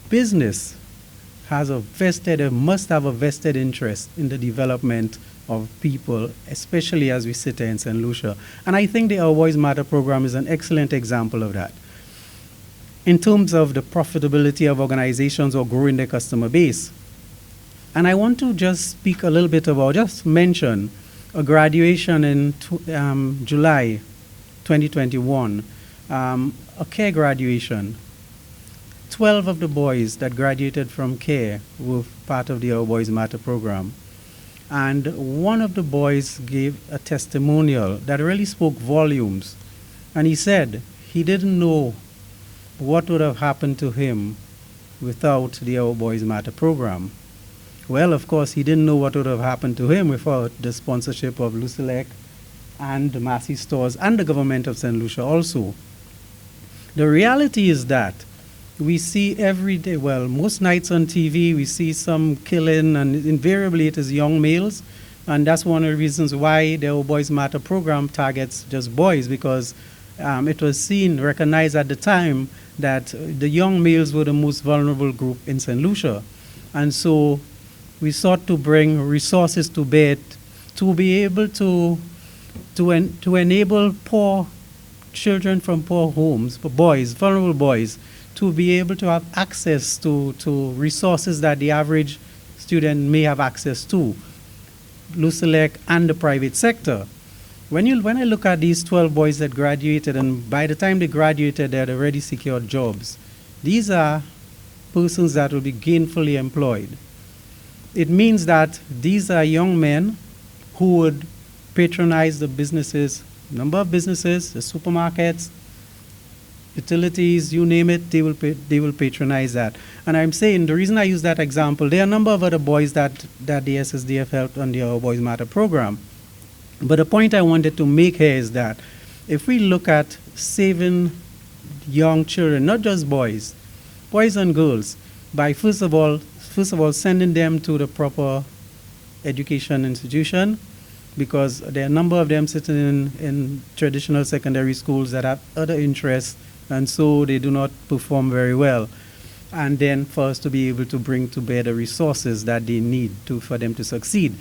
business must have a vested interest in the development of people, especially as we sit here in St. Lucia. And I think the Our Voice Matter program is an excellent example of that. In terms of the profitability of organizations or growing their customer base. And I want to just speak a little bit about, just mention a graduation in July 2021, a care graduation. 12 of the boys that graduated from care were part of the Our Boys Matter program. And one of the boys gave a testimonial that really spoke volumes. And he said he didn't know what would have happened to him without the Our Boys Matter program. Well, of course, he didn't know what would have happened to him without the sponsorship of LUCELEC and the Massey stores and the government of St. Lucia also. The reality is that we see every day, well, most nights on TV, we see some killing, and invariably it is young males. And that's one of the reasons why the Our Boys Matter program targets just boys, because it was seen, recognized at the time that the young males were the most vulnerable group in St. Lucia. And so we sought to bring resources to bear to be able to enable poor children from poor homes, boys, vulnerable boys, to be able to have access to resources that the average student may have access to, LUCELEC and the private sector. When I look at these 12 boys that graduated, and by the time they graduated, they had already secured jobs. These are persons that will be gainfully employed. It means that these are young men who would patronize the businesses, number of businesses, the supermarkets, utilities, you name it, they will patronize that. And I'm saying, the reason I use that example, there are a number of other boys that the SSDF helped on the Our Boys Matter program. But the point I wanted to make here is that if we look at saving young children, not just boys and girls, by first of all sending them to the proper education institution, because there are a number of them sitting in traditional secondary schools that have other interests, and so they do not perform very well. And then for us to be able to bring to bear the resources that they need for them to succeed.